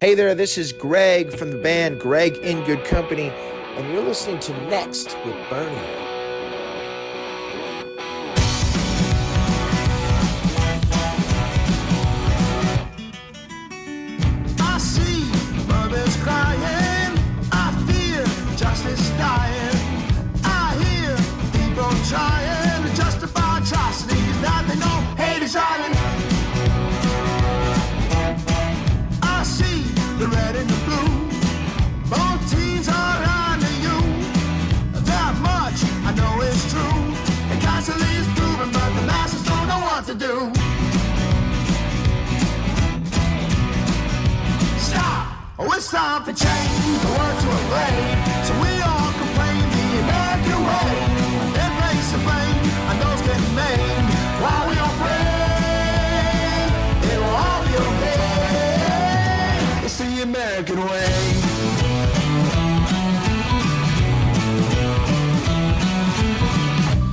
Hey there, this is Greg from the band Greg in Good Company, and you're listening to Next with Bernie. I see mothers crying, I fear justice dying, I hear people trying to justify atrocities that they know hate is driving. I see the red and the blue, both teams are under you. That much I know is true, it constantly is proven, but the masses don't know what to do. Oh, it's time for change, the words are afraid, so we all complain the American way. Embrace the blame, and those getting made, while we all pray, it will all be okay. It's the American way.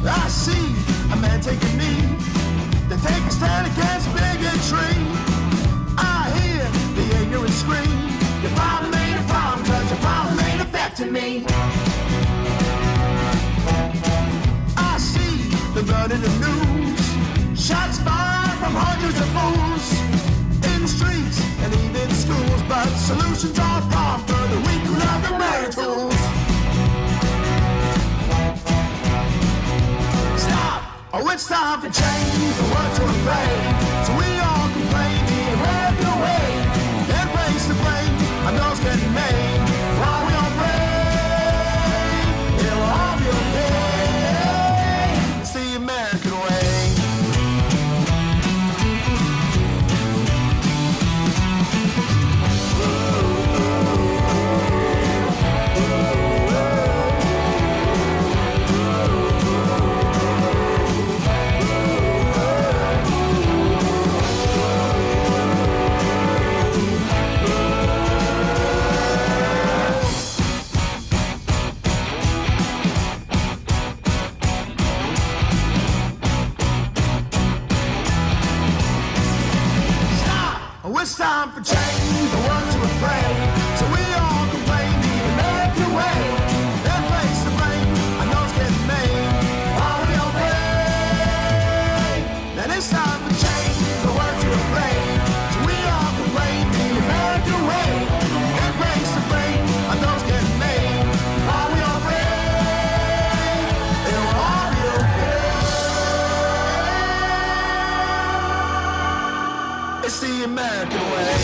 I see a man take a knee, to take a stand against bigotry. I hear the ignorant scream, your problem ain't a problem, cause your problem ain't affecting me. I see the blood in the news, shots fired from hundreds of fools, in the streets and even schools, but solutions are far for the weak who love the murder tools. Stop! Oh, it's time for change, the words are afraid, so we all complain the American way. Embrace the blame, and those getting made, while we all pray, it will all be okay. It's the American way. Oh, it's time for change, the ones who are afraid, so we all complain the American way. Embrace the blame, and those getting made, while we all pray. Then it's time for change, the ones who are afraid, so we all complain the American way. Embrace the blame, and those getting made, while we all pray. It will all be okay. It's the American way.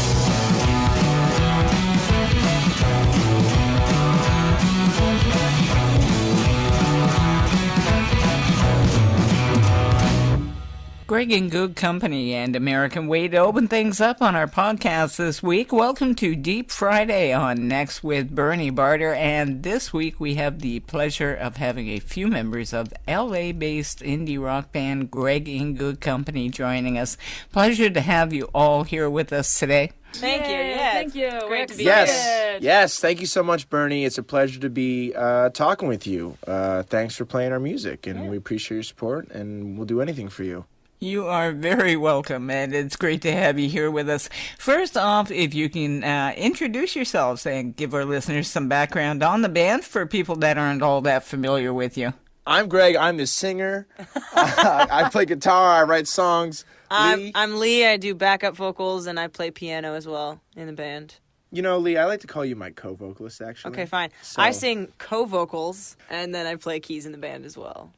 Greg in Good Company and American Way to open things up on our podcast this week. Welcome to Deep Friday on Next with Bernie Barter, and this week we have the pleasure of having a few members of LA-based indie rock band Greg in Good Company joining us. Pleasure to have you all here with us today. Thank you. Yeah, thank you. Great We're to be Yes, here. yes, thank you so much, Bernie. It's a pleasure to be talking with you. Thanks for playing our music, and we appreciate your support, and we'll do anything for you. You are very welcome, and it's great to have you here with us. First off, if you can introduce yourselves and give our listeners some background on the band for people that aren't all that familiar with you. I'm Greg. I'm the singer. I play guitar. I write songs. Lee? I'm Lee. I do backup vocals and I play piano as well in the band. You know, Lee, I like to call you my co-vocalist, actually. Okay, fine. So- I sing co-vocals and then I play keys in the band as well.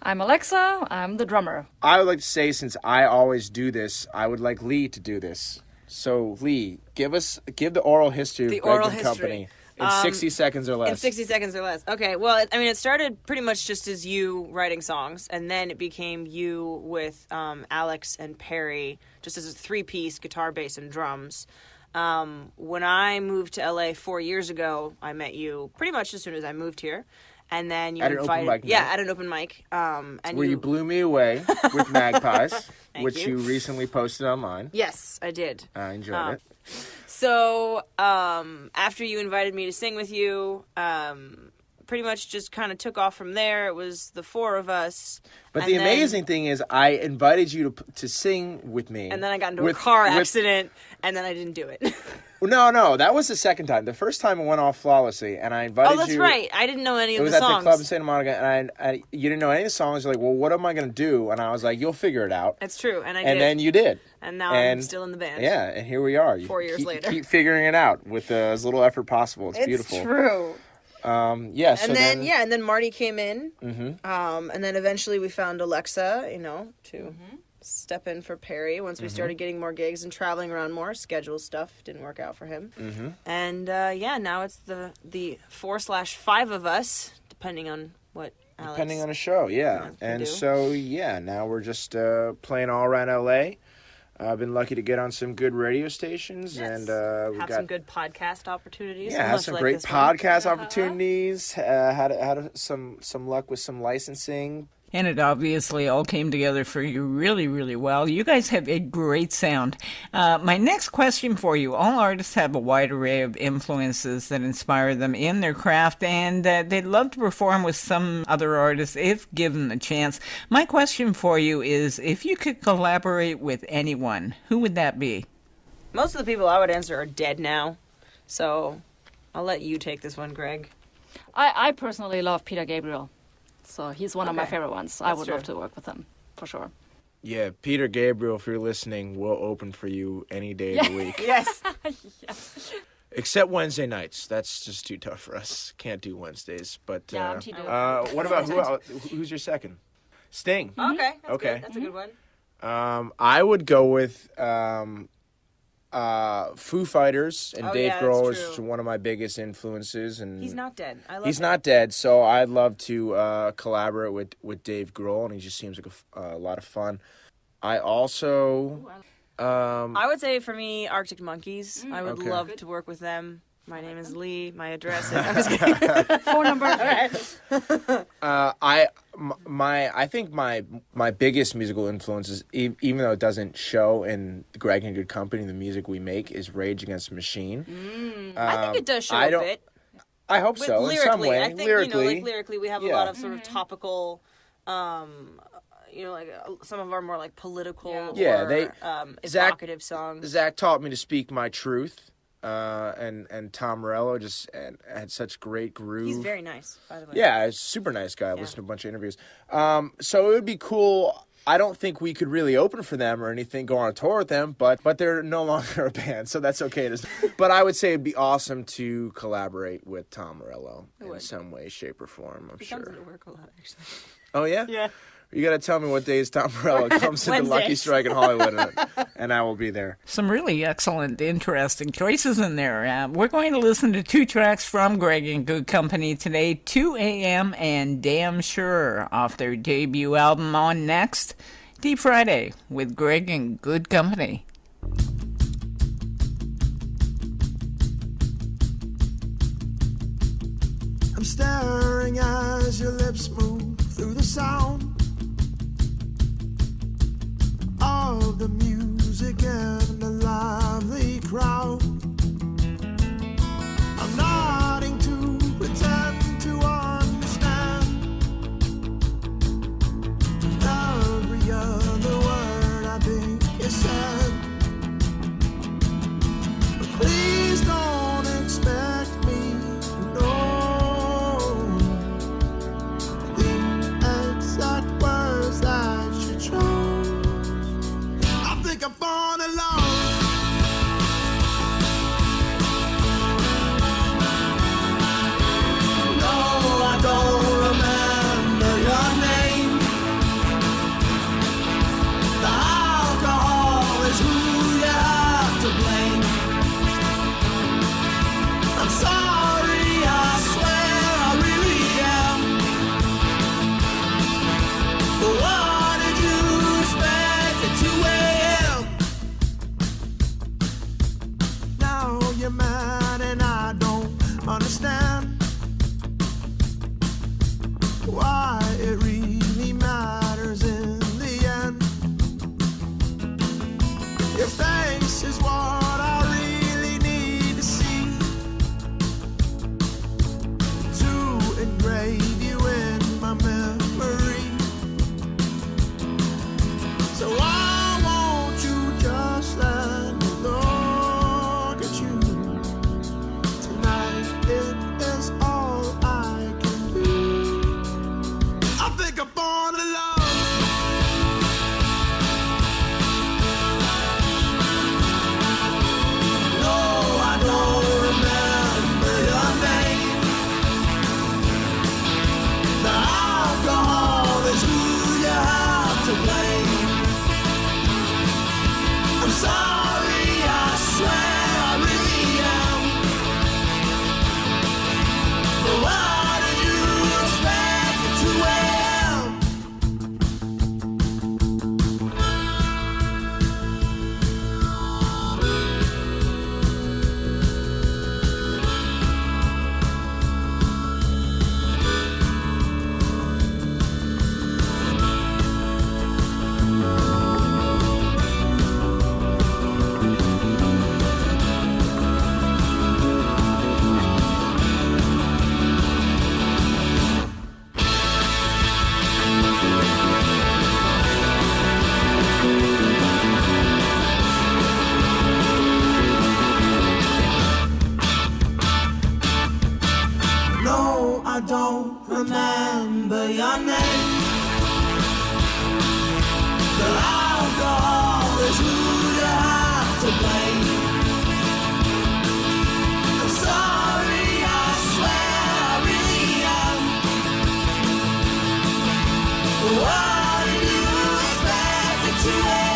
I'm Alexa. I'm the drummer. I would like to say, since I always do this, I would like Lee to do this. So, Lee, give the oral history The of Greg oral and history. Company in 60 seconds or less. In 60 seconds or less. Okay, well, I mean, it started pretty much just as you writing songs, and then it became you with Alex and Perry, just as a three-piece guitar, bass, and drums. When I moved to LA 4 years ago, I met you pretty much as soon as I moved here. And then you At an open invited, mic yeah, night. at an open mic. And Where you blew me away with Magpies, which you. you recently posted online. Yes, I did. I enjoyed it. So after you invited me to sing with you, pretty much just kind of took off from there. It was the four of us. But and the then- amazing thing is, I invited you to sing with me. And then I got into a car accident, and then I didn't do it. No, that was the second time. The first time it went off flawlessly, and I invited you. Oh, that's right. I didn't know any It of was the at songs. the club in Santa Monica, and you didn't know any of the songs. You're like, well, what am I going to do? And I was like, you'll figure it out. That's true, and I And did. then you did. And now I'm still in the band. Yeah, and here we are. You 4 years later. Keep figuring it out with as little effort possible. It's beautiful. true. Yeah. So And then Marty came in. And then eventually we found Alexa, to step in for Perry once we started getting more gigs and traveling around more. Schedule stuff didn't work out for him. And now it's the 4/5 of us, depending on what Alex. Depending on a show, yeah. can And do. so, now we're just playing all around LA. I've been lucky to get on some good radio stations, Yes. and we have got some good podcast opportunities. had much some like great this one. podcast opportunities. Had some luck with some licensing. And it obviously all came together for you really, really well. You guys have a great sound. My next question for you, all artists have a wide array of influences that inspire them in their craft, and they'd love to perform with some other artists if given the chance. My question for you is, if you could collaborate with anyone, who would that be? Most of the people I would answer are dead now, so I'll let you take this one, Greg. I personally love Peter Gabriel. So he's one of my Okay. favorite ones. I That's would true. love to work with him, for sure. Yeah, Peter Gabriel, if you're listening, we'll open for you any day of the week. Yes. Except Wednesday nights. That's just too tough for us. Can't do Wednesdays. But Yeah, I'm too dope. what about who's your second? Sting. Okay. That's Okay. Good. That's a good one. I would go with Foo Fighters and Oh, Dave yeah, Grohl that's is true. one of my biggest influences, and He's not dead. I love he's him. not dead. So I'd love to collaborate with Dave Grohl, and he just seems like a lot of fun. I also I would say for me, Arctic Monkeys. I would Okay. love to work with them. My name is Lee. My address is. I'm just kidding. Phone number. I think my biggest musical influences, even though it doesn't show in Greg and Good Company, the music we make is Rage Against the Machine. I think it does show I a don't- bit. I hope With so in some lyrically, way. I think lyrically, lyrically, we have a Yeah. lot of sort of topical, some of our more like political, Yeah, or, they- Zach- evocative songs. Zach taught me to speak my truth, and Tom Morello just had such great groove. He's very nice, by the way. Yeah, he's a super nice guy. I've listened to a bunch of interviews. So it would be cool. I don't think we could really open for them or anything, go on a tour with them, but they're no longer a band, so that's okay. But I would say it'd be awesome to collaborate with Tom Morello in would. some way, shape, or form. I'm He sure. comes into work a lot, actually. Oh yeah. Yeah. You gotta tell me what days Tom Morello comes into Lucky Wednesdays. Strike in Hollywood, and I will be there. Some really excellent, interesting choices in there. We're going to listen to two tracks from Greg and Good Company today, 2 a.m. and Damn Sure, off their debut album on Next, Deep Friday, with Greg and Good Company. I'm staring as your lips move through the sound of the music and the lively crowd. I'm nodding to pretend to understand every other word I think is said. But please don't expect me to know the exact words that you chose. I think I'm falling in love. don't remember your name. The alcohol is who you have to blame. I'm sorry, I swear I really am. What did you expect at 2 a.m.?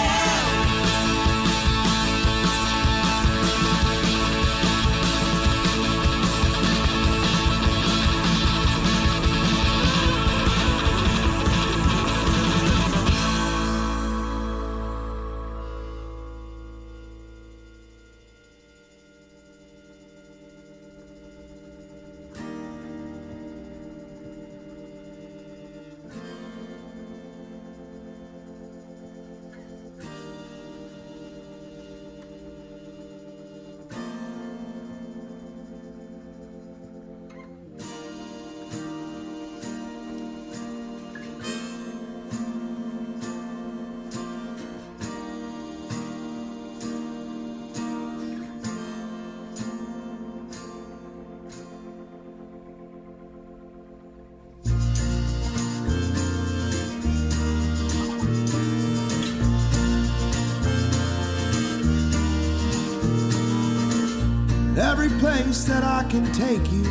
Every place that I can take you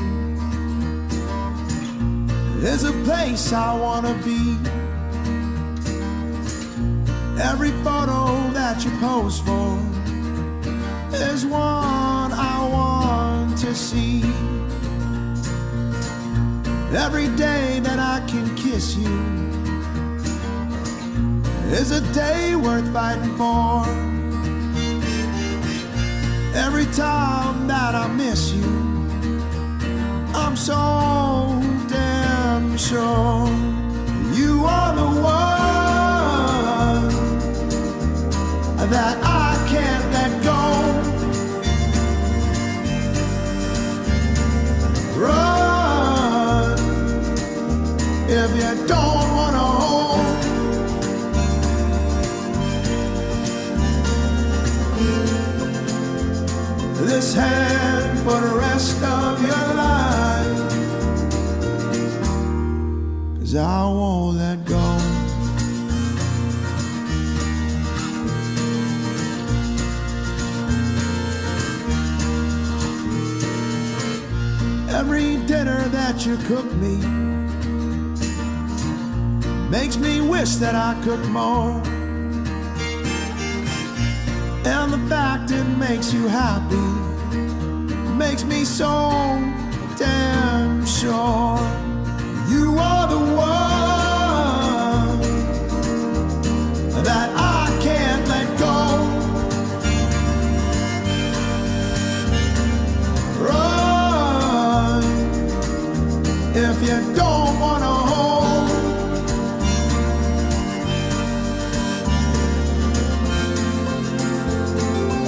is a place I wanna be. Every photo that you pose for is one I want to see. Every day that I can kiss you is a day worth fighting for. Every time that I miss you, I'm so damn sure you are the one that I can't let go. Run if you don't wanna hold. This hand for the rest of your life, 'cause I won't let go. Every dinner that you cook me makes me wish that I cooked more. And the fact it makes you happy makes me so damn sure you are the one that I can't let go. Run if you don't wanna hold.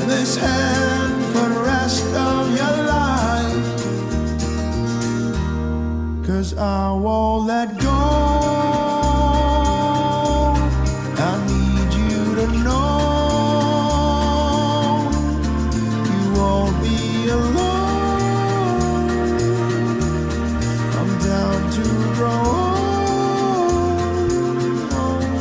This hand for the rest of your life, 'cause I won't let go. I need you to know you won't be alone. I'm down to grow old.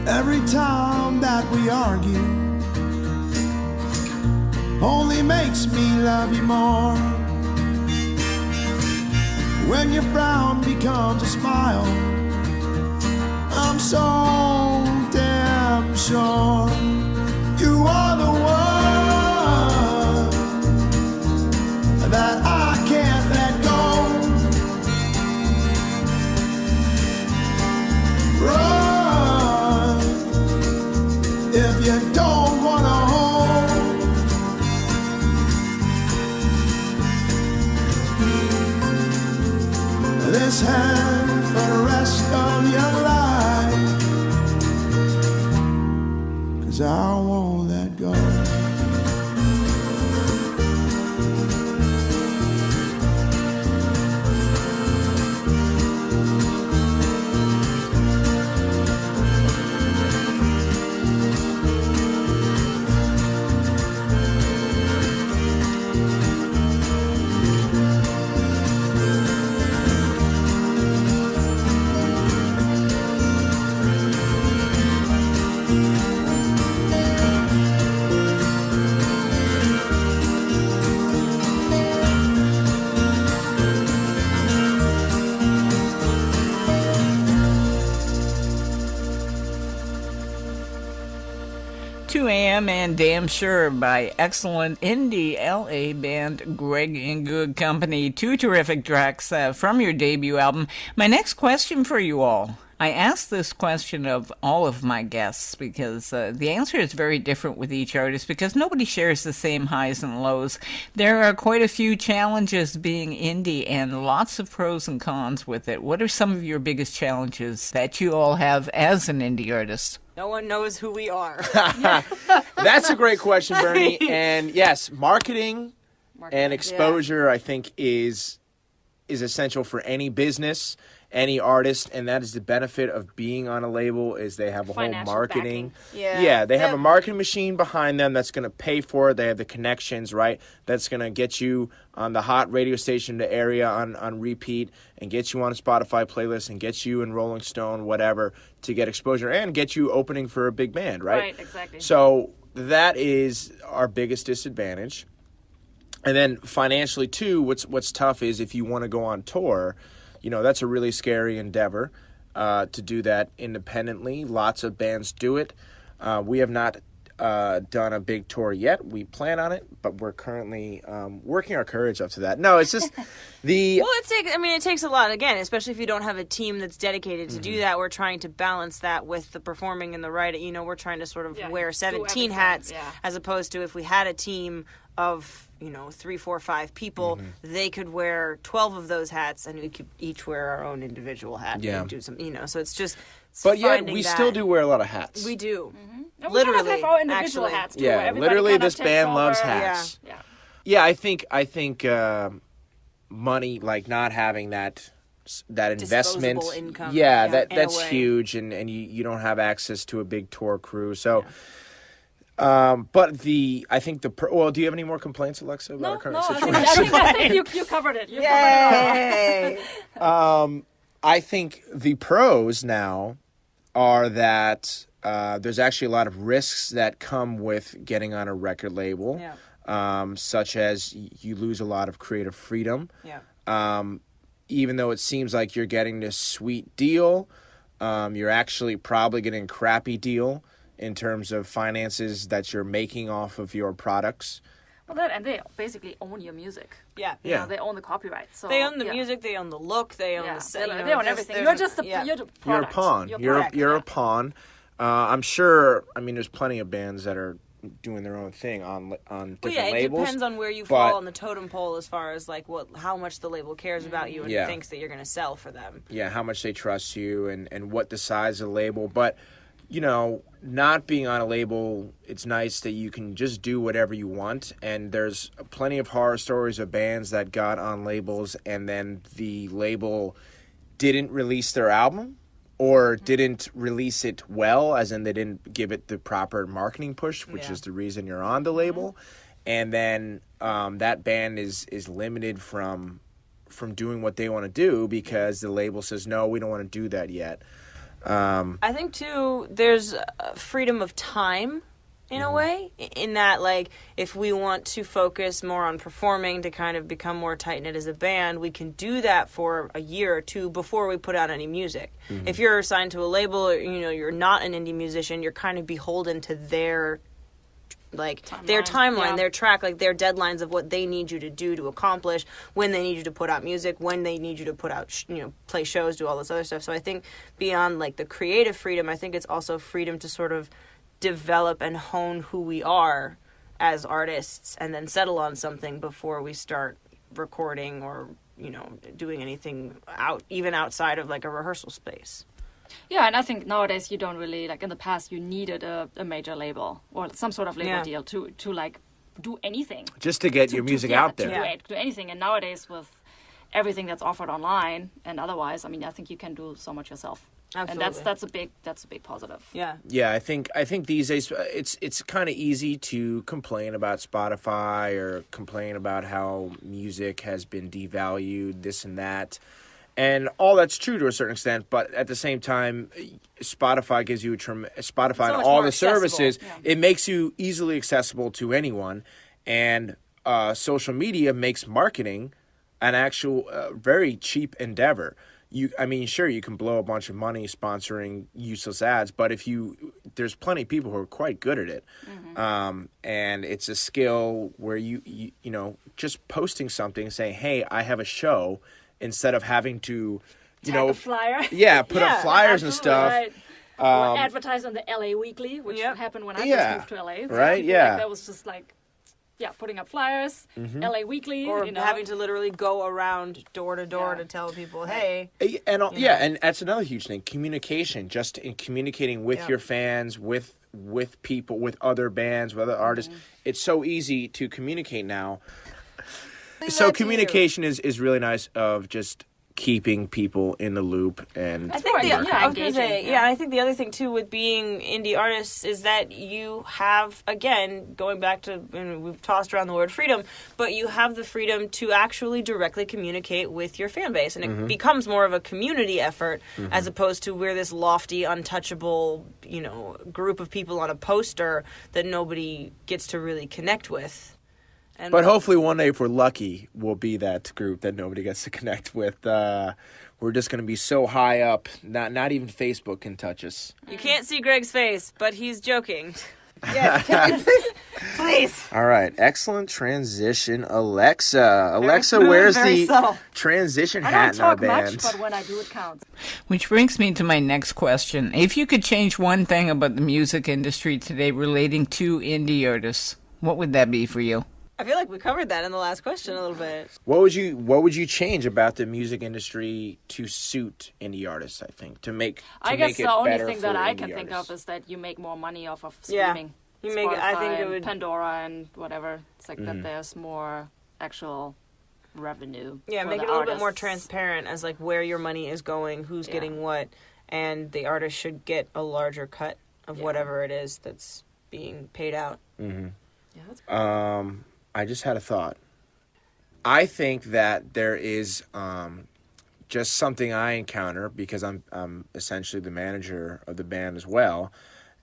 Every time that we argue only makes me love you more. When your frown becomes a smile, I'm so damn sure you are the one that I can't let go. Run if you don't wanna hold. this hand for the rest of your life. 'Cause I won't let go. And Damn Sure by excellent indie LA band Greg and Good Company. Two terrific tracks from your debut album. My next question for you all. I asked this question of all of my guests because the answer is very different with each artist because nobody shares the same highs and lows. There are quite a few challenges being indie and lots of pros and cons with it. What are some of your biggest challenges that you all have as an indie artist? No one knows who we are. That's a great question, Bernie. And yes, marketing and exposure, I think, is essential for any business, any artist, and that is the benefit of being on a label is they have a whole Financial marketing. backing. Yeah, they have a marketing machine behind them that's going to pay for it. They have the connections, right? That's going to get you on the hot radio station the area on repeat and get you on a Spotify playlist and get you in Rolling Stone, whatever, to get exposure and get you opening for a big band, right? Right, exactly. So that is our biggest disadvantage. And then financially too, what's tough is if you want to go on tour, you know, that's a really scary endeavor to do that independently. Lots of bands do it. We have not done a big tour yet. We plan on it, but we're currently working our courage up to that. No, it's just the... Well, it takes a lot, again, especially if you don't have a team that's dedicated to do that. We're trying to balance that with the performing and the writing. You know, we're trying to sort of wear do 17 everything, hats yeah. as opposed to if we had a team of, 3, 4, 5 people, they could wear 12 of those hats and we could each wear our own individual hat and do some, so it's just... But yet, finding we that. still do wear a lot of hats. We do. And we Literally, kind of have our individual actually. hats too. Yeah, where everybody literally kind of this takes band loves over. hats. Yeah. Yeah, I think money, like not having that investment, Disposable income, yeah, in a that's way. huge, and you don't have access to a big tour crew. So, but I think well, do you have any more complaints, Alexa, about our current situation? I think you covered it. You covered it all. I think the pros now are that there's actually a lot of risks that come with getting on a record label, such as you lose a lot of creative freedom. Yeah. Even though it seems like you're getting this sweet deal, you're actually probably getting a crappy deal in terms of finances that you're making off of your products. Well, and they basically own your music. Yeah. You know, they own the copyright. So They own the music, they own the look, they own Yeah, the set. they own everything. You're just the yeah. you're the You're a product. pawn. You're a pawn. I'm sure. I mean, there's plenty of bands that are doing their own thing on different Well, yeah, it labels. depends on where you but- fall on the totem pole as far as like how much the label cares about you and Yeah. thinks that you're going to sell for them. Yeah, how much they trust you and what the size of the label. But, not being on a label, it's nice that you can just do whatever you want. And there's plenty of horror stories of bands that got on labels and then the label didn't release their album or didn't release it well, as in they didn't give it the proper marketing push, which is the reason you're on the label. And then that band is limited from doing what they want to do because the label says, no, we don't want to do that yet. I think too, there's freedom of time in a way, in that like if we want to focus more on performing to kind of become more tight knit as a band, we can do that for a year or two before we put out any music. If you're assigned to a label, or, you're not an indie musician, you're kind of beholden to their timeline, yeah. their track, like their deadlines of what they need you to do to accomplish, when they need you to put out music, when they need you to put out, play shows, do all this other stuff. So I think beyond like the creative freedom, I think it's also freedom to sort of develop and hone who we are as artists and then settle on something before we start recording or doing anything even outside of like a rehearsal space. Yeah, and I think nowadays you don't really, like in the past, you needed a major label or some sort of label deal to like do anything. Just to get your music out there. To do anything. And nowadays with everything that's offered online and otherwise, I mean, I think you can do so much yourself. Absolutely. And that's a big positive. Yeah. Yeah, I think these days it's kind of easy to complain about Spotify or complain about how music has been devalued, this and that. And all that's true to a certain extent, but at the same time, Spotify gives you Spotify and all the services. Yeah. It makes you easily accessible to anyone, and social media makes marketing an actual very cheap endeavor. Sure, you can blow a bunch of money sponsoring useless ads, but there's plenty of people who are quite good at it, and it's a skill where you just posting something, saying, "Hey, I have a show." Instead of having to, Tag a flyer. put up flyers and stuff. Right. Or advertise on the LA Weekly, which happened when I first moved to LA. So Right, I feel like that was just like, putting up flyers, LA Weekly. Or having to literally go around door to door to tell people, hey. And that's another huge thing. Communication, just in communicating with your fans, with people, with other bands, with other artists. It's so easy to communicate now. So communication is really nice of just keeping people in the loop and I think engaging. I think the other thing too with being indie artists is that you have, again, going back to, and we've tossed around the word freedom, but you have the freedom to actually directly communicate with your fan base, and it becomes more of a community effort as opposed to we're this lofty, untouchable, group of people on a poster that nobody gets to really connect with. But hopefully one day, if we're lucky, we'll be that group that nobody gets to connect with. We're just going to be so high up, not even Facebook can touch us. You can't see Greg's face, but he's joking. Yes, can you please? All right, excellent transition, Alexa. Alexa, where's the subtle. transition I hat don't in our talk band? much, but when I do, it counts. Which brings me to my next question. If you could change one thing about the music industry today relating to indie artists, what would that be for you? I feel like we covered that in the last question a little bit. What would you change about the music industry to suit indie artists? I think to make I guess it the only better thing for that I indie can think artists. of is that you make more money off of Yeah. streaming. You make. I think Spotify it would. and Pandora and whatever. It's like that. There's more actual revenue. Yeah, for make the it a little bit more artists. transparent as like where your money is going, who's getting what, and the artist should get a larger cut of whatever it is that's being paid out. Yeah, that's I just had a thought. I think that there is just something I encounter because I'm essentially the manager of the band as well,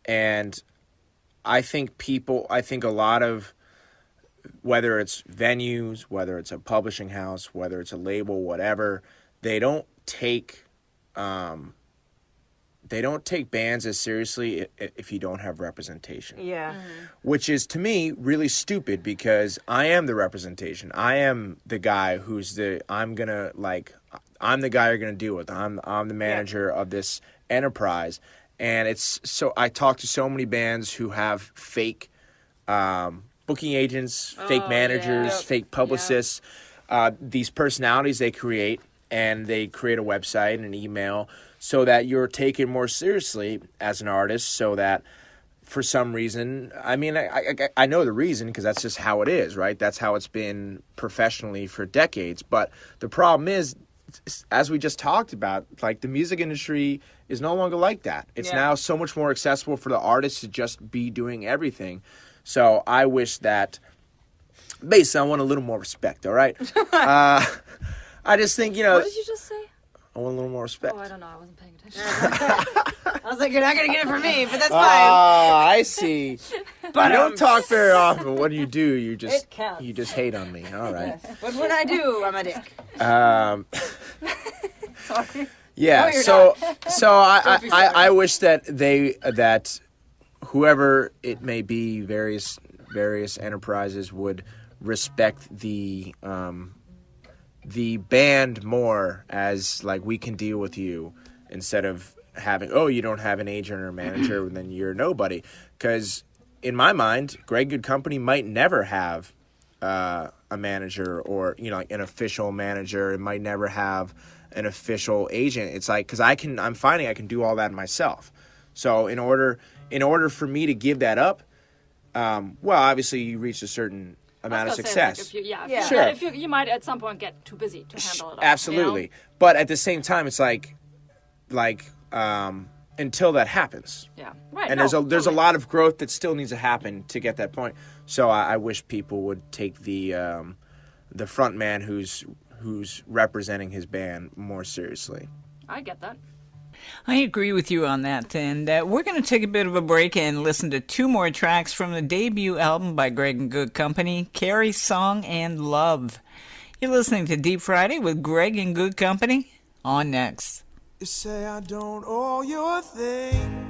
and I think a lot of, whether it's venues, whether it's a publishing house, whether it's a label, whatever, they don't take bands as seriously if you don't have representation. Yeah. Which is, to me, really stupid because I am the representation. I am the guy I'm the guy you're going to deal with. I'm the manager of this enterprise. And I talk to so many bands who have fake booking agents, fake managers, fake publicists, these personalities they create, and they create a website and an email so that you're taken more seriously as an artist, so that for some reason, I mean, I know the reason because that's just how it is, right? That's how it's been professionally for decades. But the problem is, as we just talked about, like the music industry is no longer like that. It's now so much more accessible for the artists to just be doing everything. So I wish that, basically, I want a little more respect, all right? I just think, What did you just say? I want a little more respect. Oh, I don't know. I wasn't paying attention. I was like, you're not gonna get it from me, but that's fine. I see. But I don't talk very often. What do? You just It counts. you just hate on me. All right. But when I do, I'm a dick. Sorry. Yeah. No, you're So I wish that whoever it may be, various enterprises would respect the band more as like, we can deal with you, instead of having, you don't have an agent or a manager, then you're nobody. Because in my mind, Greg Good Company might never have a manager or like an official manager. It might never have an official agent. It's like because I'm finding I can do all that myself. So in order for me to give that up, well, obviously you reach a certain amount of success. Sure. If you might at some point get too busy to handle it all. Absolutely. But at the same time, it's like until that happens. Yeah. Right. And there's a lot of growth that still needs to happen to get that point. So I wish people would take the front man who's representing his band more seriously. I get that. I agree with you on that, and we're going to take a bit of a break and listen to 2 more tracks from the debut album by Greg and Good Company, Carrie's Song and Love. You're listening to Deep Friday with Greg and Good Company. On next. You say I don't owe you a thing,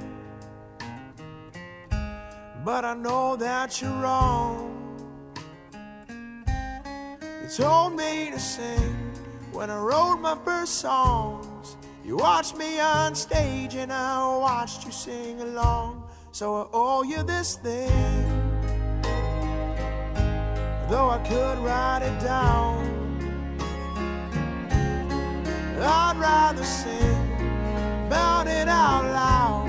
but I know that you're wrong. You told me to sing when I wrote my first songs. You watched me on stage and I watched you sing along. So I owe you this thing, though I could write it down. I'd rather sing about it out loud,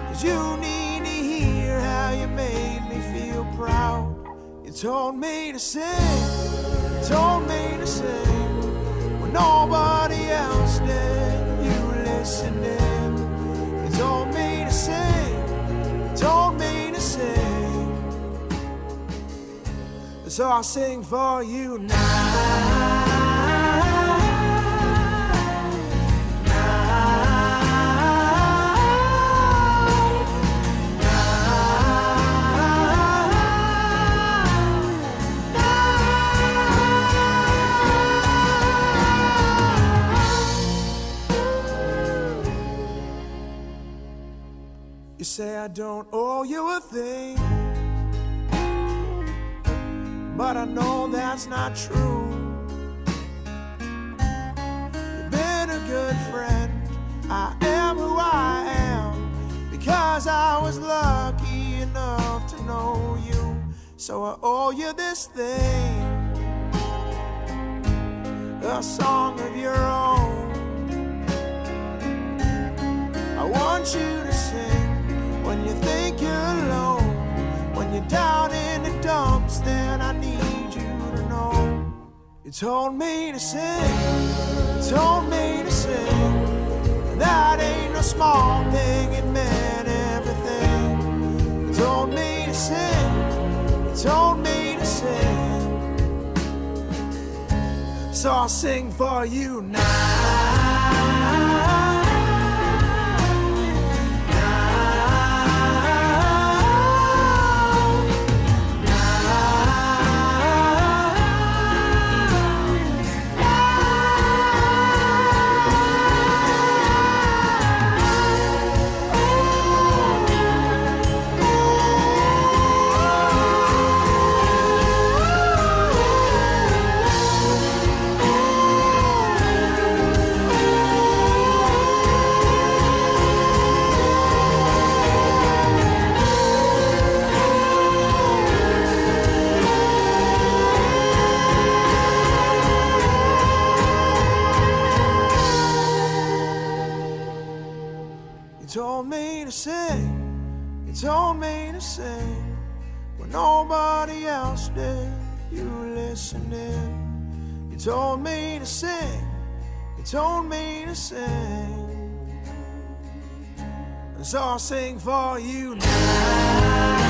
'cause you need to hear how you made me feel proud. You told me to sing, you told me to sing when nobody else did. You listened in. You told me to sing, you told me to sing. So I'll sing for you now. You say I don't owe you a thing, but I know that's not true. You've been a good friend. I am who I am because I was lucky enough to know you. So I owe you this thing, a song of your own. I want you to sing when you think you're alone, when you're down in the dumps, then I need you to know. You told me to sing, you told me to sing, and that ain't no small thing, it meant everything. You told me to sing, you told me to sing, so I'll sing for you now. You told me to sing, you told me to sing when nobody else did. You listened in. You told me to sing, you told me to sing, and so I'll sing for you now.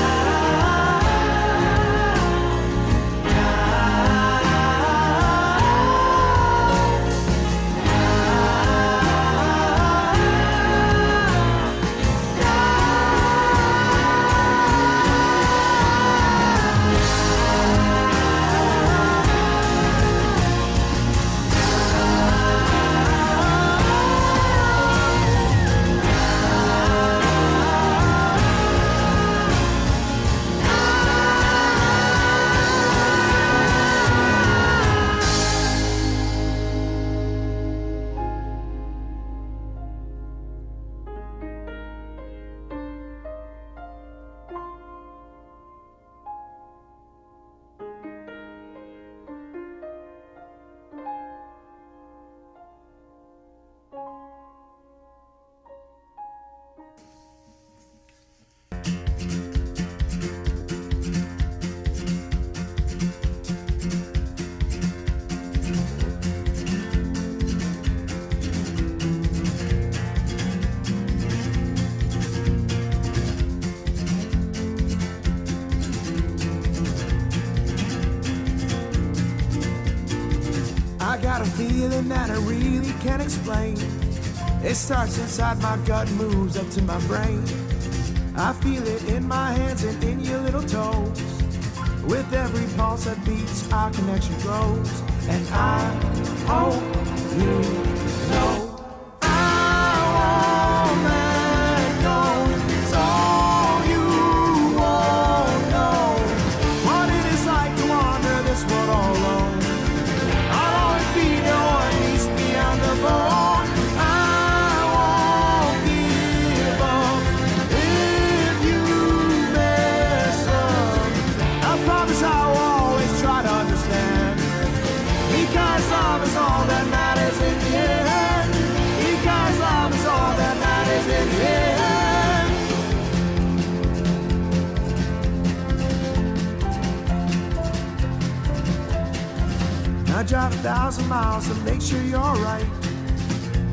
I got a feeling that I really can't explain. It starts inside my gut, moves up to my brain. I feel it in my hands and in your little toes. With every pulse that beats, our connection grows. And I hope you know I won't let go. It's all you won't know. What it is like to wander this world all alone. I'll always be there or at least beyond the bone. I won't give up if you mess up. I promise I will always try to understand. Because love is all that matters in the end. Because love is all that matters in the end. I drive 1,000 miles to make sure you're right.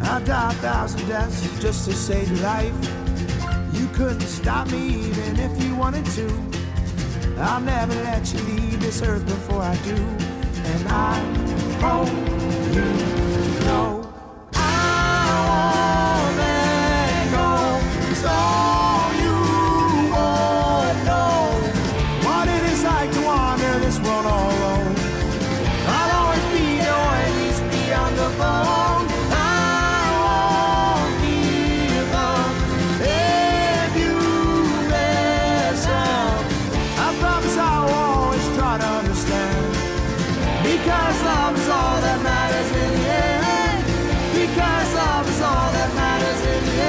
I've died 1,000 deaths just to save your life. You couldn't stop me even if you wanted to. I'll never let you leave this earth before I do. And I hope you know I won't let go. It's all you won't know. What it is like to wander this world all alone. I'll always be there or at least beyond the phone. I won't give up if you mess up. I promise I will always try to understand. Because love is all that matters in the end. Because love is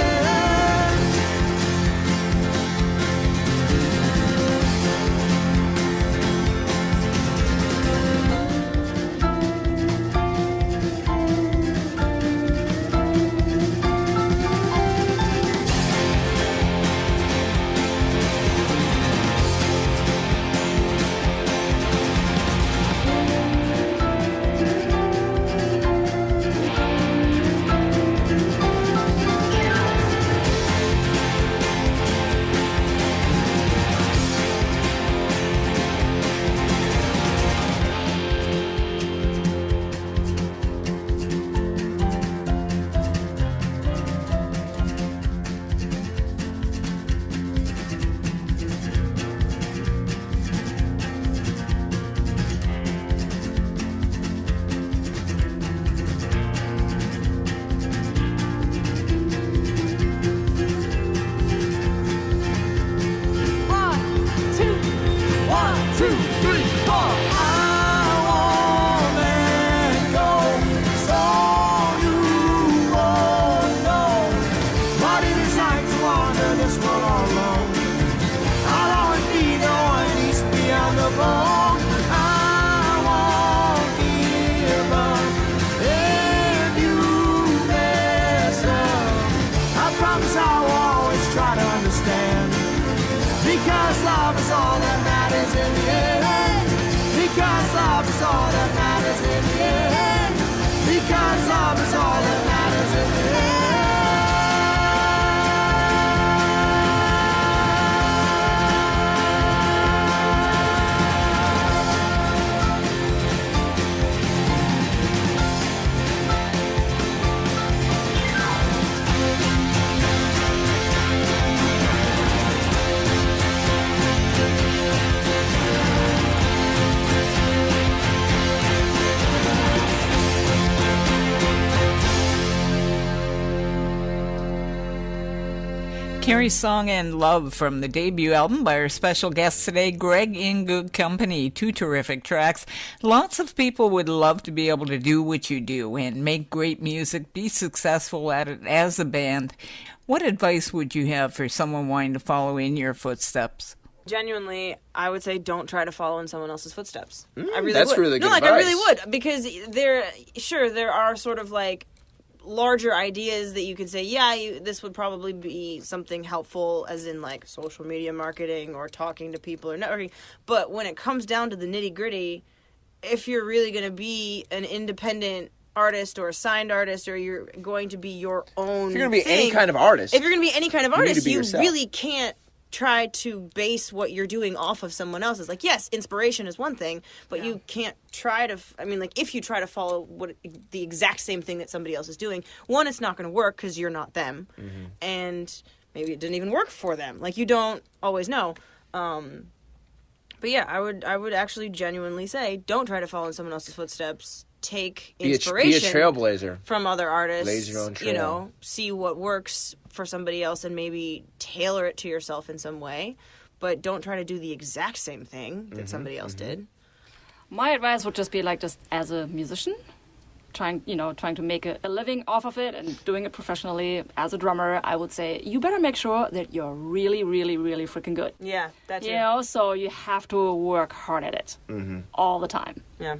all that matters in the end. Because love is all that matters in the end. Because love is all that matters in the end. Because love is all that matters in the Carrie's song and Love from the debut album by our special guest today, Greg in Good Company. Two terrific tracks. Lots of people would love to be able to do what you do and make great music, be successful at it as a band. What advice would you have for someone wanting to follow in your footsteps? Genuinely, I would say don't try to follow in someone else's footsteps. I really that's would. really good No, like I advice. really would, because there are sort of like larger ideas that you could say, this would probably be something helpful, as in like social media marketing or talking to people or networking. But when it comes down to the nitty gritty, if you're really going to be an independent artist or a signed artist, or you're going to be your own If you're going to be any thing, kind of artist, if you're going to be any kind of need to artist, be you yourself. really can't try to base what you're doing off of someone else's. Like, yes, inspiration is one thing, but you can't try to, if you try to follow the exact same thing that somebody else is doing, one, it's not going to work because you're not them. And maybe it didn't even work for them. Like, you don't always know. But yeah, I would actually genuinely say, don't try to follow in someone else's footsteps. Take inspiration be a trailblazer from other artists. Blaze your own trail. See what works for somebody else and maybe tailor it to yourself in some way. But don't try to do the exact same thing that somebody else did. My advice would just be like, just as a musician, trying to make a living off of it and doing it professionally as a drummer, I would say you better make sure that you're really, really, really freaking good. Yeah, that's So you have to work hard at it all the time. Yeah.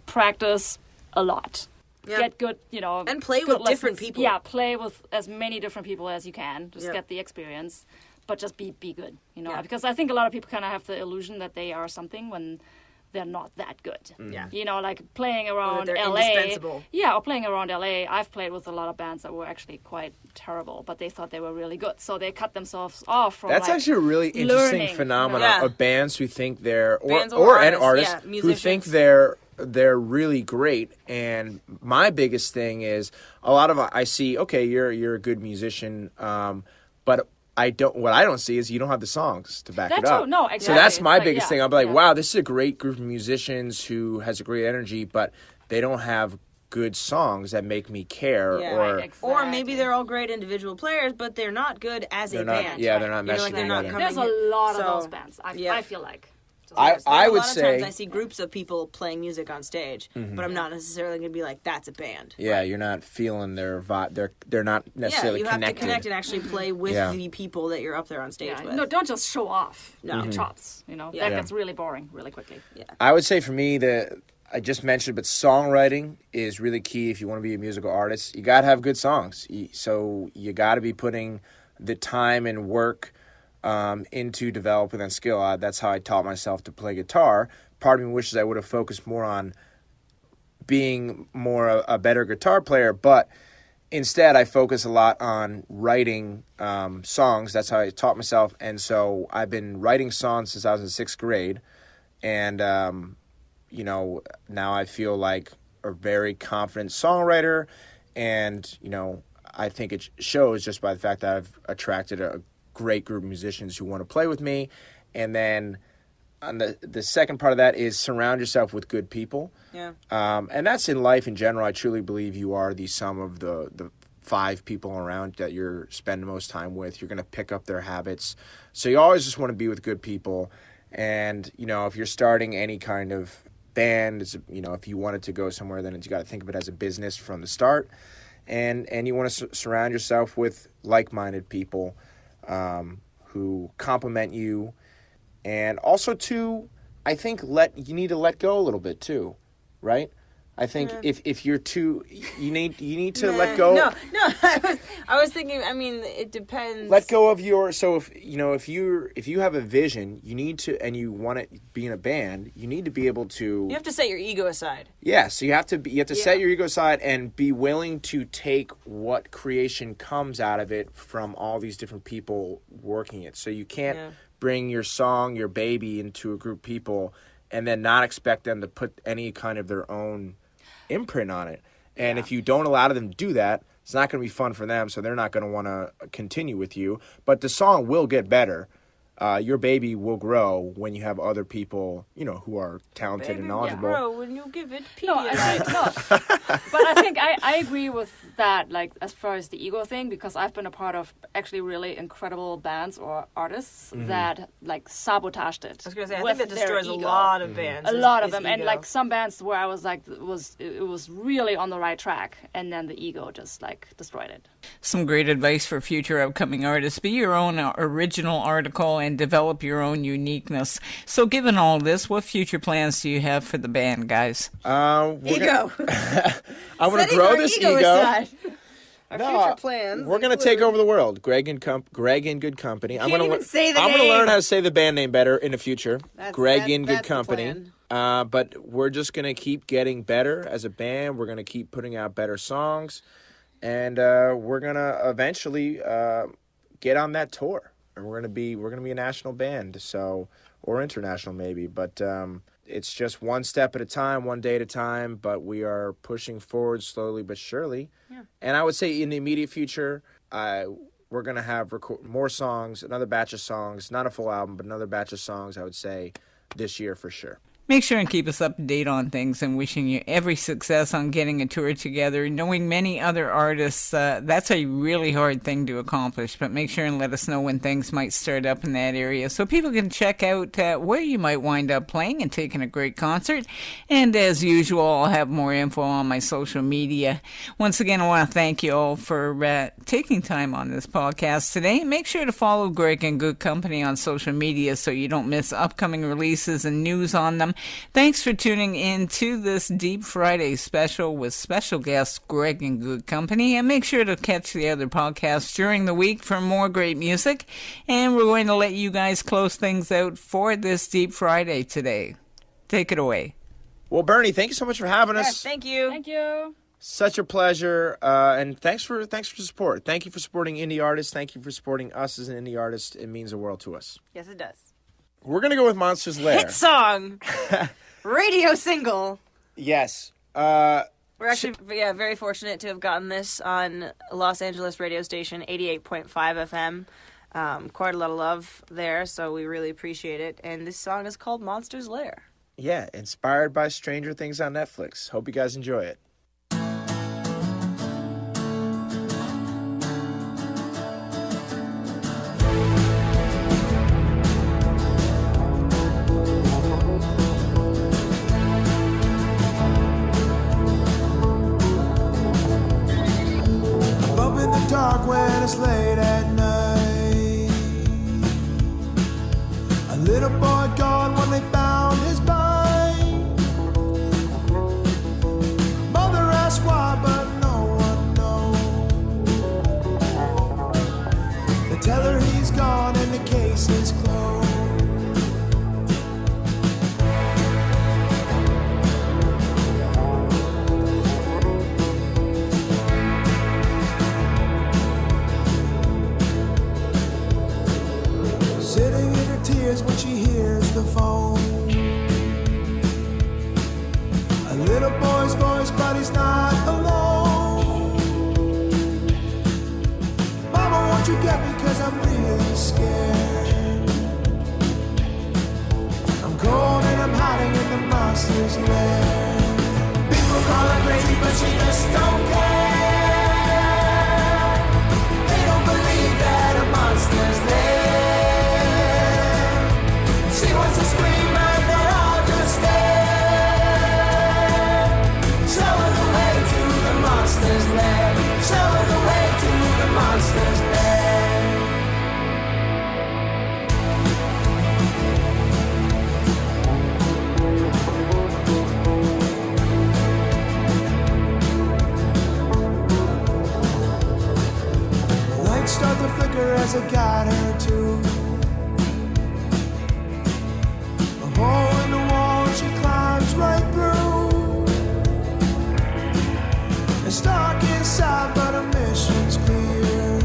Practice a lot. Yeah. Get good, and play good with different lessons. people. Yeah, play with as many different people as you can. Just Yeah. get the experience, but just be good. Yeah. Because I think a lot of people kind of have the illusion that they are something when they're not that good. Yeah. Like playing around they're LA. indispensable. Yeah, or playing around LA. I've played with a lot of bands that were actually quite terrible, but they thought they were really good, so they cut themselves off from. That's actually a really interesting learning, phenomenon Yeah. of bands who think they're Bands or or and artists, artists yeah, who think musicians. they're really great. And my biggest thing is a lot of I see, okay, you're a good musician, but what I don't see is you don't have the songs to back That it up. too. No, So exactly. that's It's my like, biggest yeah, thing. I'll be like, yeah. wow, this is a great group of musicians who has a great energy, but they don't have good songs that make me care. Yeah. or Right, Or maybe they're all great individual players, but they're not good as they're a not. band. Yeah, they're not They're meshing not together. coming There's a lot of So, those bands. yeah. I feel like. I a would lot of say times I see groups of people playing music on stage, but I'm not necessarily going to be like, that's a band. yeah, you're not feeling their vibe. They're not necessarily you have connected. to connect and actually play with Yeah. the people that you're up there on stage Yeah, with. no, don't just show off No. your chops. That Yeah. gets really boring really quickly. I would say for me, I just mentioned, but songwriting is really key if you want to be a musical artist. You got to have good songs. So you got to be putting the time and work into developing that skill. That's how I taught myself to play guitar. Part of me wishes I would have focused more on being more a better guitar player, but instead I focus a lot on writing songs. That's how I taught myself. And so I've been writing songs since I was in 6th grade. And, now I feel like a very confident songwriter. And, I think it shows just by the fact that I've attracted a great group of musicians who want to play with me. And then on the second part of that is surround yourself with good people. Yeah. And that's in life in general. I truly believe you are the sum of the 5 people around that you're spending the most time with. You're going to pick up their habits. So you always just want to be with good people. And, if you're starting any kind of band, if you wanted to go somewhere, then you got to think of it as a business from the start. And you want to surround yourself with like-minded people who compliment you. And also, too, I think you need to let go a little bit, too, right? I think if you're too, you need to let go. No. I was thinking. It depends. Let go of so if you have a vision, you need to, and you want to be in a band, you need to be able to. You have to set your ego aside. Yeah, so you have to set your ego aside and be willing to take what creation comes out of it from all these different people working it. So you can't bring your song, your baby into a group of people and then not expect them to put any kind of their own imprint on it. And if you don't allow them to do that, it's not going to be fun for them, so they're not going to want to continue with you. But the song will get better. Your baby will grow when you have other people, who are talented and knowledgeable. Bro, when you give it No, but I think I agree with that, like, as far as the ego thing, because I've been a part of actually really incredible bands or artists that, like, sabotaged it. I was gonna say, I with think that their destroys a ego. lot of bands. A lot of is them, and ego. like some bands where I was like, it was really on the right track, and then the ego just like destroyed it. Some great advice for future upcoming artists. Be your own original article and develop your own uniqueness. So given all this, what future plans do you have for the band, guys? Ego. I want to grow this ego. Aside. Our No, future plans. We're gonna take over the world. Greg and Good Company. I'm gonna even say the I'm gonna name. learn how to say the band name better in the future. Greg and Good that's the Company. plan. But we're just gonna keep getting better as a band. We're gonna keep putting out better songs, and we're gonna eventually get on that tour. and we're gonna be a national band, so, or international maybe, but it's just one step at a time, one day at a time, but we are pushing forward slowly but surely. Yeah. And I would say in the immediate future, we're going to have more songs, another batch of songs, not a full album, but another batch of songs, I would say, this year for sure. Make sure and keep us up to date on things, and wishing you every success on getting a tour together. Knowing many other artists, that's a really hard thing to accomplish, but make sure and let us know when things might start up in that area so people can check out where you might wind up playing and taking a great concert. And as usual, I'll have more info on my social media. Once again, I want to thank you all for taking time on this podcast today. Make sure to follow Greg and Good Company on social media so you don't miss upcoming releases and news on them. Thanks for tuning in to this Deep Friday special with special guest Greg and Good Company. And make sure to catch the other podcasts during the week for more great music. And we're going to let you guys close things out for this Deep Friday today. Take it away. Well, Bernie, thank you so much for having us. Yes, thank you. Thank you. Such a pleasure, and thanks for the support. Thank you for supporting indie artists. Thank you for supporting us as an indie artist. It means the world to us. Yes, it does. We're gonna go with Monsters Lair. Hit song. Radio single. Yes. We're actually very fortunate to have gotten this on Los Angeles radio station 88.5 FM. Quite a lot of love there, so we really appreciate it. And this song is called Monsters Lair. Yeah, inspired by Stranger Things on Netflix. Hope you guys enjoy it. Up in the dark when it's late at night. A little boy gone when they found his body. Mother asked why, but no one knows. They tell her he's gone and the case is closed. Sitting in her tears when she hears the phone. A little boy's voice, but he's not alone. Mama, won't you get me, 'cause I'm really scared. I'm cold and I'm hiding in the monster's lair. People call her crazy, but she just don't care. They don't believe that a monster's there. She wants to scream and then I'll just stare. Show her the way to the monster's lair. Show her the way to the monster's lair. Lights start to flicker as I guide her to a hole in the wall she climbs right through. It's dark inside, but her mission's clear.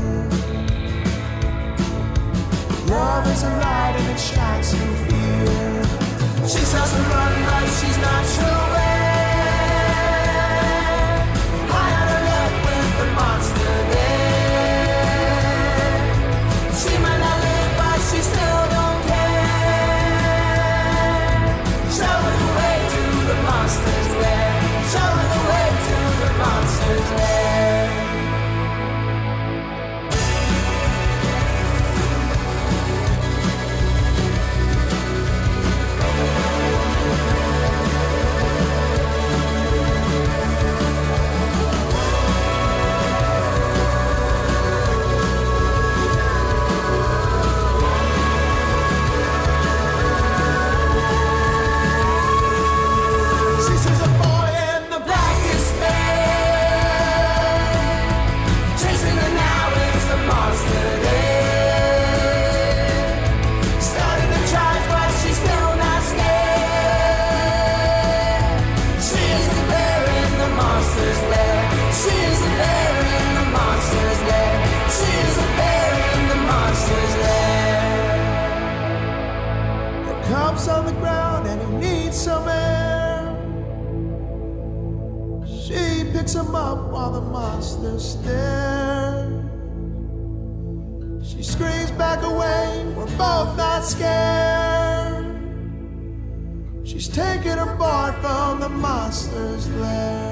Love is a light and it shines through fear. She starts to run, but she's not sure where. High on her lap with the monster there. She might not live, but she still don't care. Show her the way to the monster's lair. Show her the way to the monster's lair. picks him up while the monsters stare. She screams back away, we're both not scared. She's taken a boy from the monster's lair.